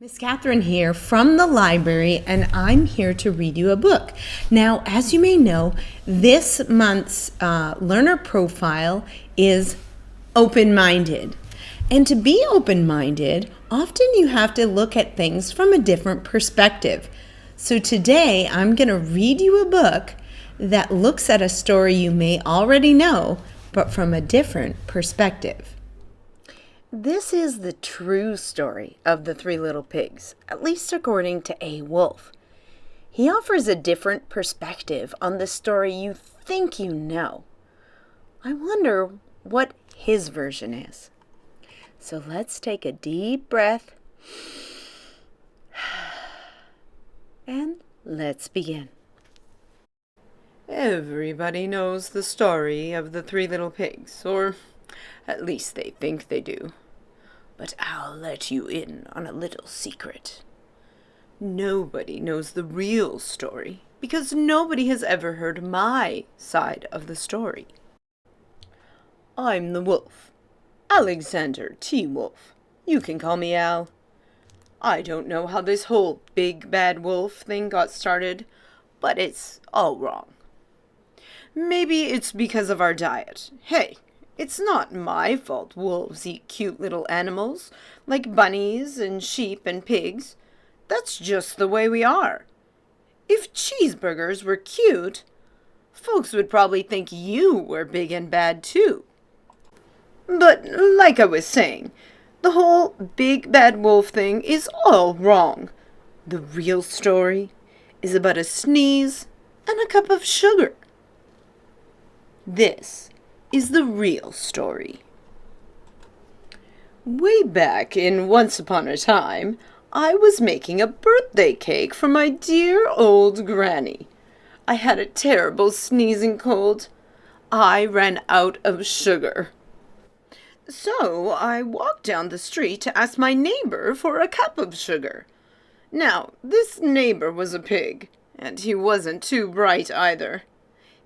Miss Catherine here from the library, and I'm here to read you a book. Now, as you may know, this month's learner profile is open-minded. And to be open-minded, often you have to look at things from a different perspective. So today, I'm going to read you a book that looks at a story you may already know, but from a different perspective. This is the true story of the Three Little Pigs, at least according to A. Wolf. He offers a different perspective on the story you think you know. I wonder what his version is. So let's take a deep breath and let's begin. Everybody knows the story of the Three Little Pigs, or at least they think they do. But I'll let you in on a little secret. Nobody knows the real story, because nobody has ever heard my side of the story. I'm the wolf, Alexander T. Wolf. You can call me Al. I don't know how this whole big bad wolf thing got started, but it's all wrong. Maybe it's because of our diet. Hey, it's not my fault wolves eat cute little animals, like bunnies and sheep and pigs. That's just the way we are. If cheeseburgers were cute, folks would probably think you were big and bad too. But like I was saying, the whole big bad wolf thing is all wrong. The real story is about a sneeze and a cup of sugar. This is the real story. Way back in Once Upon a Time, I was making a birthday cake for my dear old granny. I had a terrible sneezing cold. I ran out of sugar. So I walked down the street to ask my neighbor for a cup of sugar. Now, this neighbor was a pig, and he wasn't too bright either.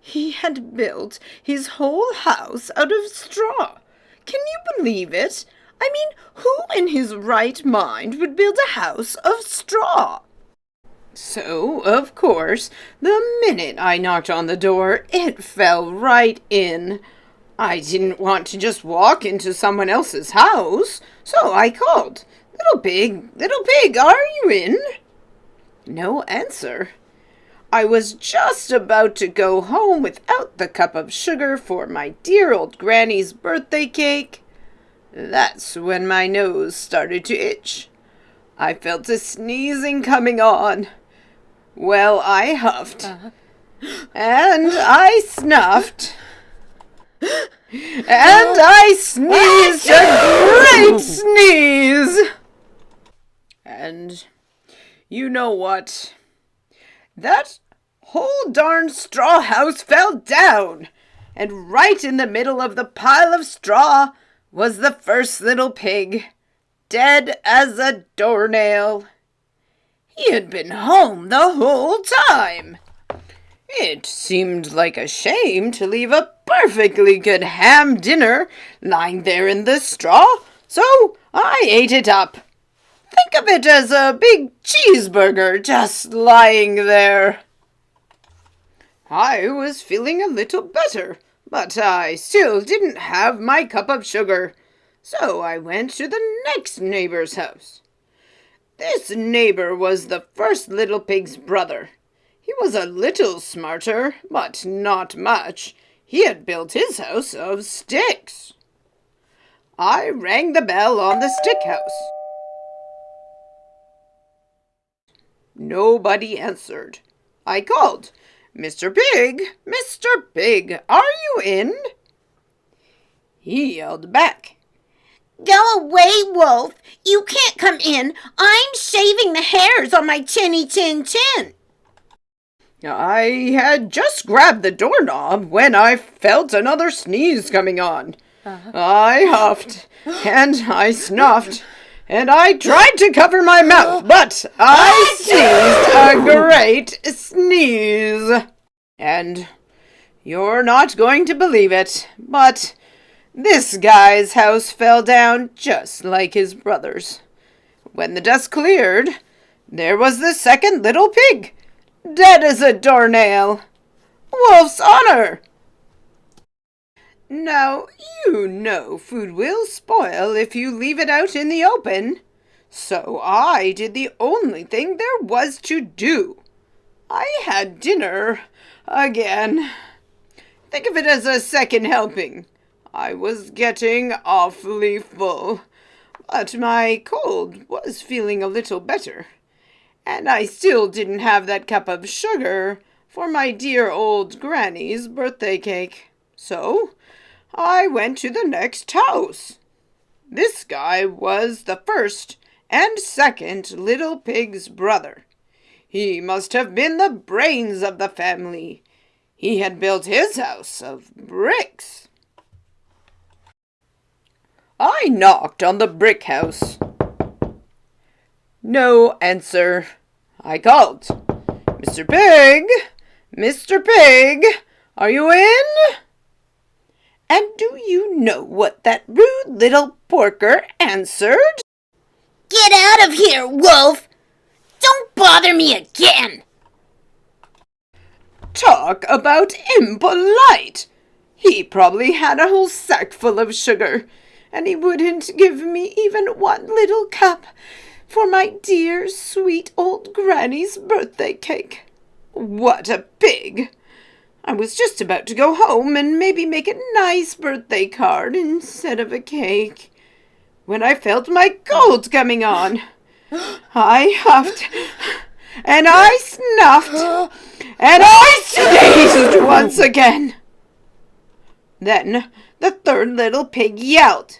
He had built his whole house out of straw. Can you believe it? I mean, who in his right mind would build a house of straw? So, of course, the minute I knocked on the door, it fell right in. I didn't want to just walk into someone else's house, so I called, little pig, are you in?" No answer. I was just about to go home without the cup of sugar for my dear old granny's birthday cake. That's when my nose started to itch. I felt a sneezing coming on. Well, I huffed, and I snuffed, and I sneezed a great sneeze. And you know what? That whole darn straw house fell down, and right in the middle of the pile of straw was the first little pig, dead as a doornail. He had been home the whole time. It seemed like a shame to leave a perfectly good ham dinner lying there in the straw, so I ate it up. Think of it as a big cheeseburger just lying there. I was feeling a little better, but I still didn't have my cup of sugar, so I went to the next neighbor's house. This neighbor was the first little pig's brother. He was a little smarter, but not much. He had built his house of sticks. I rang the bell on the stick house. Nobody answered. I called, "Mr. Pig, are you in?" He yelled back, "Go away, Wolf! You can't come in! I'm shaving the hairs on my chinny chin chin!" I had just grabbed the doorknob when I felt another sneeze coming on. I huffed, and I snuffed, and I tried to cover my mouth, but I sneezed a great sneeze. And you're not going to believe it, but this guy's house fell down just like his brother's. when the dust cleared, there was the second little pig, dead as a doornail. Wolf's honor! Now, you know food will spoil if you leave it out in the open. So I did the only thing there was to do. I had dinner again. Think of it as a second helping. I was getting awfully full, but my cold was feeling a little better, and I still didn't have that cup of sugar for my dear old granny's birthday cake. So I went to the next house. This guy was the first and second little pig's brother. He must have been the brains of the family. He had built his house of bricks. I knocked on the brick house. No answer. I called, "Mr. Pig, Mr. Pig, are you in?" And do you know what that rude little porker answered? Get out of here, Wolf! Don't bother me again! Talk about impolite! He probably had a whole sack full of sugar, and he wouldn't give me even one little cup for my dear, sweet old granny's birthday cake. What a pig! I was just about to go home and maybe make a nice birthday card instead of a cake, when I felt my cold coming on. I huffed, and I snuffed, and I sneezed once again. Then the third little pig yelled,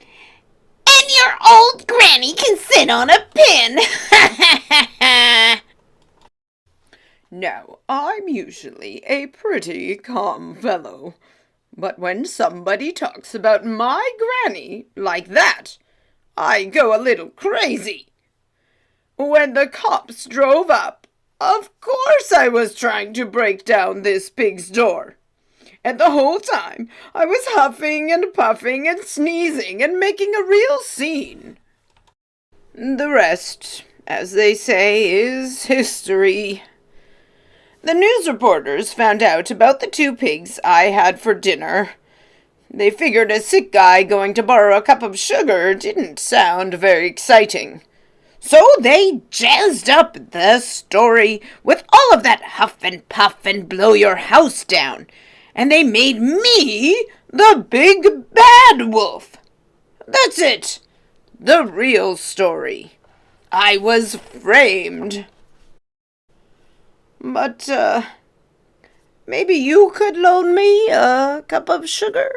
"And your old granny can sit on a pin!" Now, I'm usually a pretty calm fellow, but when somebody talks about my granny like that, I go a little crazy. When the cops drove up, of course I was trying to break down this pig's door. And the whole time I was huffing and puffing and sneezing and making a real scene. The rest, as they say, is history. The news reporters found out about the two pigs I had for dinner. They figured a sick guy going to borrow a cup of sugar didn't sound very exciting. So they jazzed up the story with all of that huff and puff and blow your house down, and they made me the big bad wolf. That's it. The real story. I was framed. But, maybe you could loan me a cup of sugar?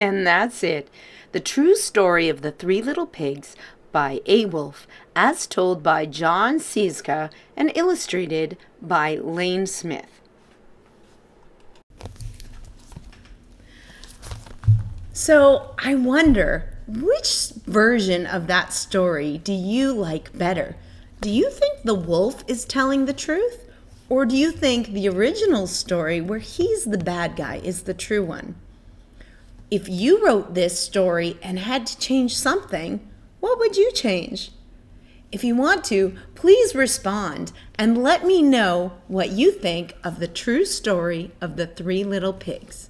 And that's it. The True Story of the Three Little Pigs by A. Wolf, as told by John Cieska and illustrated by Lane Smith. So I wonder, which version of that story do you like better? Do you think the wolf is telling the truth? Or do you think the original story where he's the bad guy is the true one? If you wrote this story and had to change something, what would you change? If you want to, please respond and let me know what you think of the true story of the Three Little Pigs.